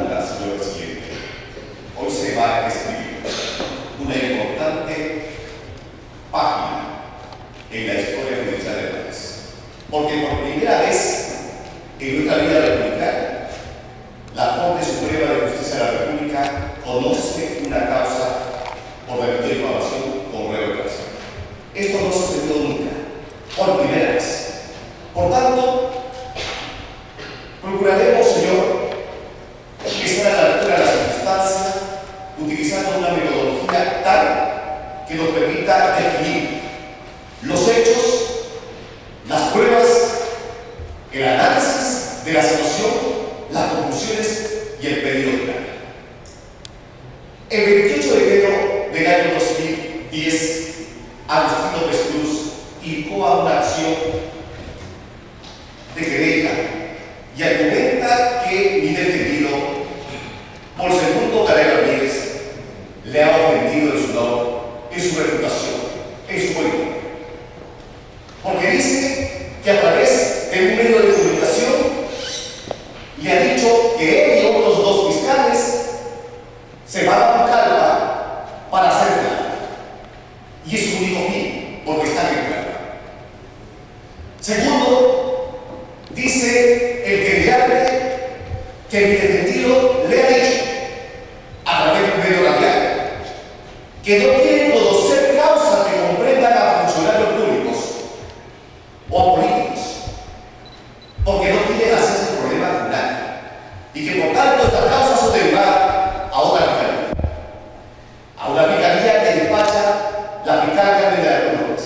pregunta, señor presidente. Hoy se va a escribir una importante página en la historia judicial del país. Porque por primera vez en nuestra vida republicana, la Corte Suprema de Justicia de la República conoce una causa por delito de difamación con revocación. Esto no sucedió nunca, por primera vez. Por tanto, procuraremos, señor, que esté a la altura de la circunstancia, utilizando una metodología tal que nos permita definir los hechos, las pruebas, el análisis de la situación, las conclusiones y el pedido de plan. El 28 de enero del año 2010, Agustín López Cruz incoa una acción de querella y argumenta que mi defendido, por segundo Garay Ramírez, le ha ofendido en su honor, en su reputación, en su buen nombre. Porque dice que a través de un medio de comunicación le ha dicho que él y otros dos fiscales se van a Pucallpa para hacer plata. Y es su único fin, porque están en plata. Segundo, dice el querellante que mi defendido le ha dicho, a través de un medio radial, que no quiere conocer causas que comprendan a funcionarios públicos o a políticos, porque no quieren hacerse problema con nadie, y que por tanto estas causas son derivadas a otra fiscalía, a una fiscalía que despacha la fiscal Carmen de la Cruz.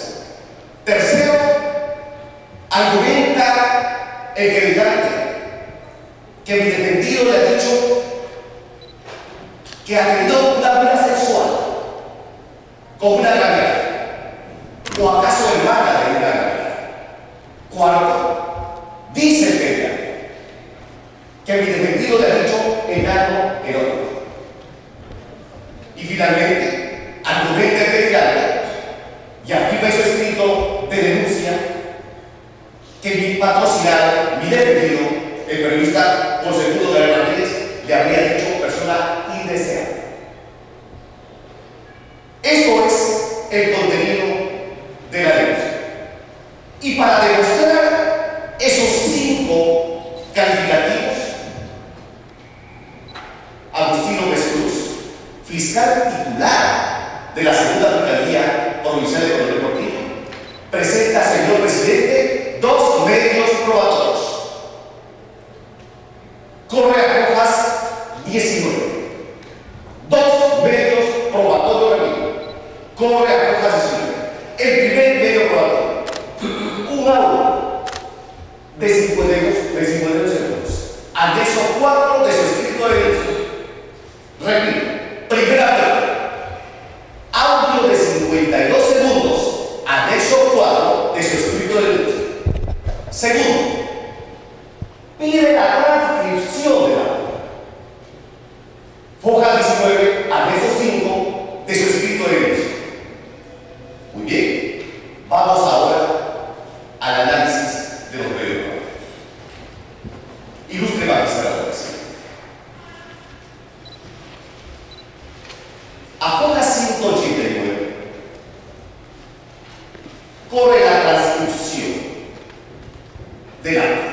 Tercero, argumenta el querellante que mi defendido le ha dicho que ha tenido una vida sexual con una granjera, o acaso hermana de una granjera. Cuarto, dice el querellante que mi defendido le ha dicho enano erótico. Y finalmente, argumenta el querellante y afirma en su escrito de denuncia que mi patrocinado, mi defendido, el periodista por segundo de la Ramírez, le habría dicho persona indeseable. Esto es el contenido de la denuncia. Y para demostrar esos 5 calificativos, Agustín López Cruz, fiscal titular de la segunda Fiscalía Provincial de Coronel Portillo, presenta, señor presidente, 2 medios probatorios. Corre a Rojas 19. 2 medios probatorios, repito. Corre a Rojas 19. El primer medio probatorio, un audio de 52 segundos, anexo 4 de su escrito de derecho. Repito, primera prueba, audio de 52 segundos, anexo 4 de su escrito de derecho. Segundo, pide la transcripción del audio. Hoja 19, anexo 5 de su escrito de derecho. Muy bien, vamos ahora al análisis de los medios probatorios. Ilustre magistrado presidente. A hoja 189 corre la transcripción del audio.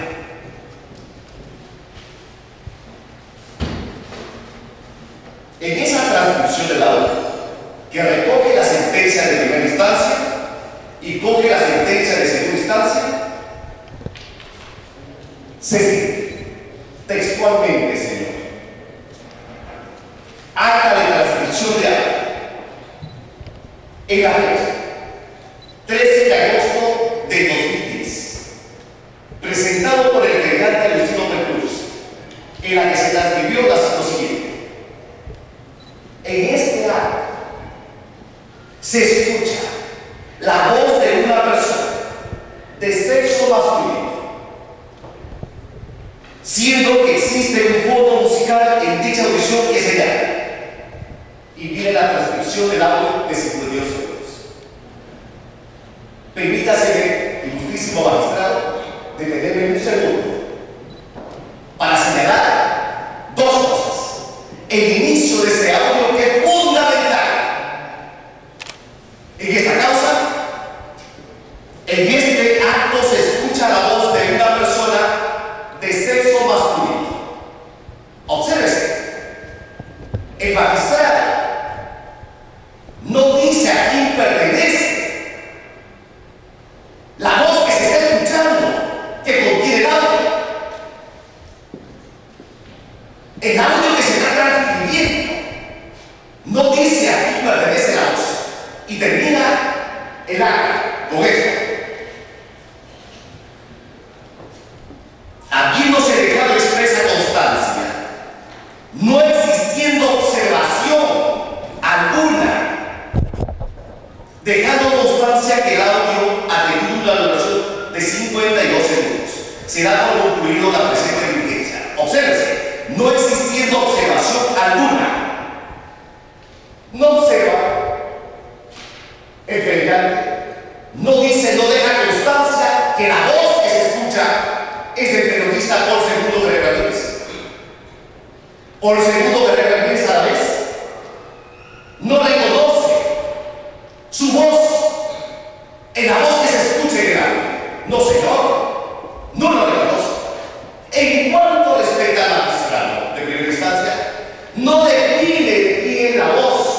En esa transcripción del audio, que recoge la sentencia de primera instancia y coge la sentencia de segunda instancia, se escribe textualmente, señor: acta de transcripción de audio en la fecha 13 de agosto de 2010, presentado por el querellante Agustín López Cruz, en la que se transcribió lo siguiente: en este acto se escucha la voz de una persona de sexo masculino, siendo que existe un fondo musical en dicha audición que se llama, y viene la transcripción del audio de 52 segundos. Permítase, ilustrísimo magistrado, detenerme un segundo para señalar 2 cosas. el inicio de ese audio que es fundamental. En esta causa, en este acto se escucha la voz de una persona de sexo masculino. Obsérvese, el magistrado no dice a quién pertenece. La voz que se está escuchando, que contiene el audio que se está transcribiendo, no dice a quién pertenece la voz. Y termina el acto con esto. Aquí no se declara expresa constancia, no existiendo observación alguna, dejando constancia que el audio ha tenido una duración de 52 segundos. Se da por concluido la presente diligencia. Obsérvese, no existiendo observación alguna. No observa el querellante, no dice, no deja constancia que la voz que se escucha es del periodista por segundo de Regalías. Por segundo de Regalías a la vez, no reconoce su voz en la voz que se escucha en el audio. No, señor, no lo reconoce. En cuanto respecta al magistrado de primera instancia, no define quién es la voz.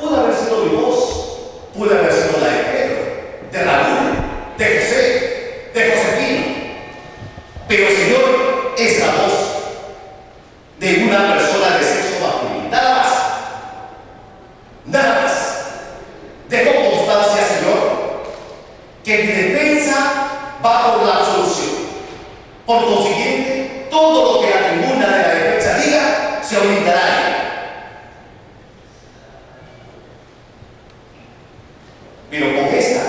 Pudo haber sido mi voz, pudo haber sido la de Pedro, de Raúl, de José, de Josefina. Pero, Señor, es la voz de una persona de sexo masculino. Nada más. Nada más. Dejo constancia, Señor, que mi defensa va por la absolución. Por consiguiente, todo lo que la tribuna de la defensa diga se orientará. Pero con estas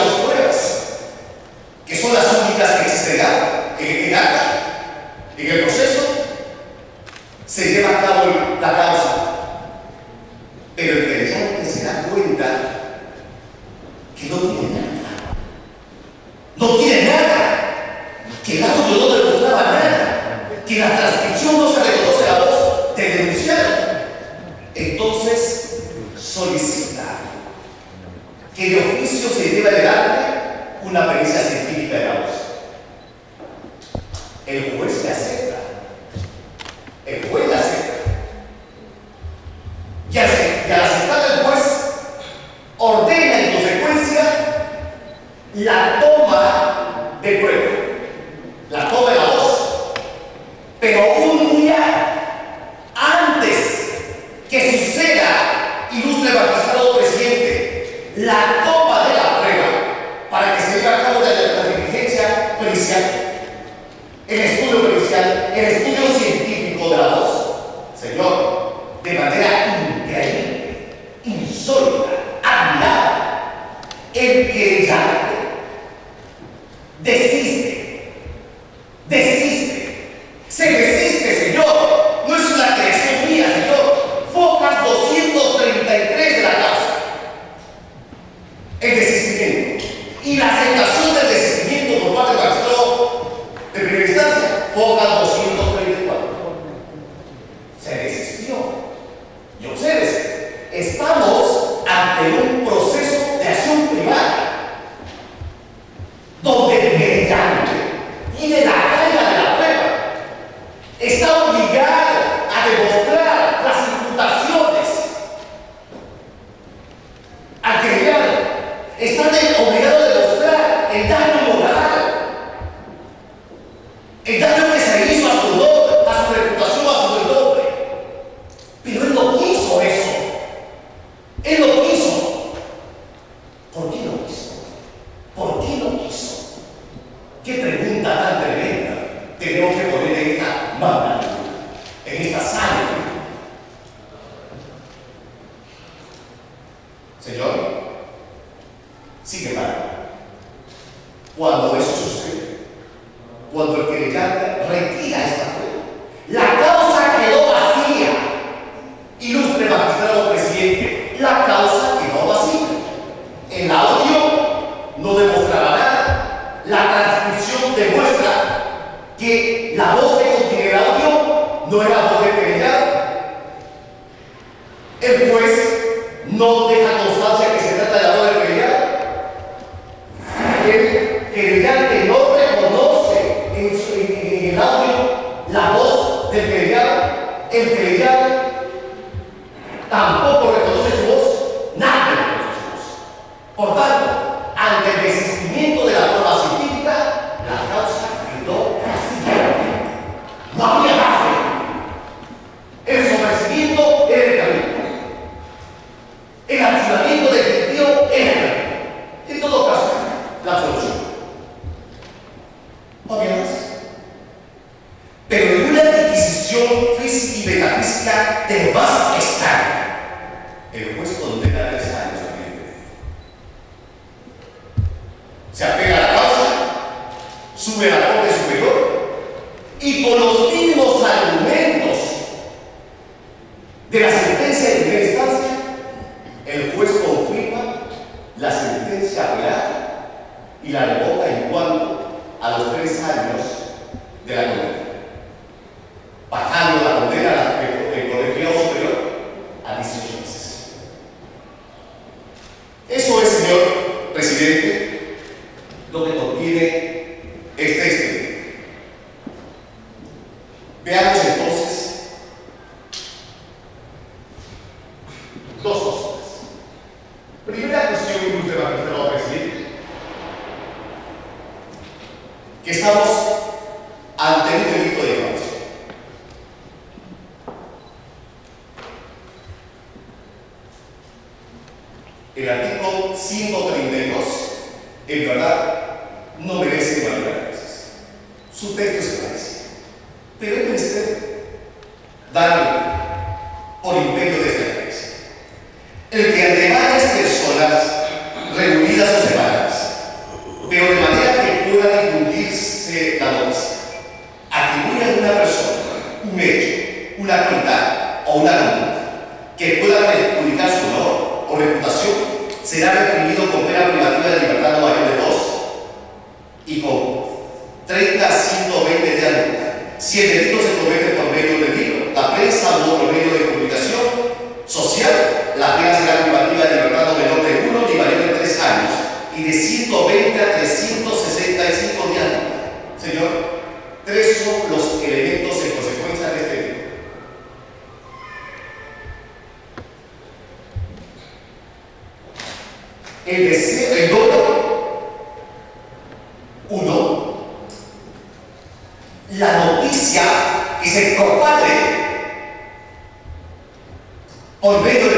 dos pruebas, que son las únicas que existen en acta, en el proceso, se lleva a cabo la causa. Pero el querellante se da cuenta que no tiene nada. No tiene nada. Que el audio no demostraba nada. Que la transcripción no se reconoce la voz del denunciado. Entonces solicita que de oficio se lleve adelante una pericia científica de la voz. El juez le acepta. El juez le acepta. Y al aceptar el juez, ordena en consecuencia la toma de prueba, la toma de la voz. Pero un día antes que suceda, ilustre magistrado presidente, la toma de la prueba para que se lleve a cabo la diligencia pericial, el estudio pericial, el estudio científico de la voz, Señor, de manera increíble, insólita, admirable, el querellante se resiste, Señor. No es una creación mía, Señor. Focas 233 de la causa. El desistimiento y la aceptación del desistimiento por parte del magistrado de primera instancia, Focas 234. Se desistió. Y obsérvese, estamos ante un proceso de acción privada, donde el querellante tiene la carga de la prueba, está obligado a demostrar las imputaciones al querellado, está obligado a demostrar el daño moral, el daño que se hizo a su nombre, a su reputación, a su nombre. Pero él no quiso eso. Él lo quiso. ¿Por qué no quiso? ¿Por qué no quiso? Qué pregunta tan tremenda tenemos que poner en esta magna, en esta sala. Señor, sin embargo, cuando eso sucede, cuando el querellante retira esta prueba, la causa quedó vacía. Ilustre magistrado presidente, la causa quedó vacía. El audio no demostraba nada. La transcripción demuestra que la voz que contiene el audio no era voz de El que le llama tampoco reconoce su voz, nadie reconoce su voz. Por tanto, ante el desistimiento de la prueba científica, la causa quedó vacía. No había base. El sobrecimiento era el camino. El accionamiento definitivo era el camino. En todo caso, la solución. No había más. Pero en una adquisición física y metafísica de lo más extraño, el juez condena 3 años a vida. Se apega a la causa, sube a la Corte Superior y con los mismos argumentos de la sentencia de primera instancia, el juez confirma la sentencia apelada y la revoca en cuanto a los 3 años de la condena, bajando la condena del colegiado superior a 18 meses. Eso es, señor presidente, lo que contiene este expediente. Veamos entonces 2 cosas. Primera cuestión, ilustre magistrado presidente, que estamos ante un delito de difamación. El artículo 532, en verdad, no merece mayor análisis. Su texto es clarísimo. Pero es menester darle por imperio de esta iglesia. El que ante varias personas reunidas o separadas, pero de manera que pueda difundirse la noticia, atribuye a una persona un hecho, una cualidad o una conducta que pueda perjudicar su honor o reputación, será reprimido con pena privativa de libertad no mayor de 2 y con 30 a 120 de multa. Si el delito se comete por medio del libro, la prensa u otro medio de comunicación social, la pena será privativa de libertad no menor de 1 ni mayor de 3 años y de 120 a 365 días de multa. Señor, 3 son los elementos en consecuencia de este delito. El deseo, el dolo, 1, la noticia que se propague por medio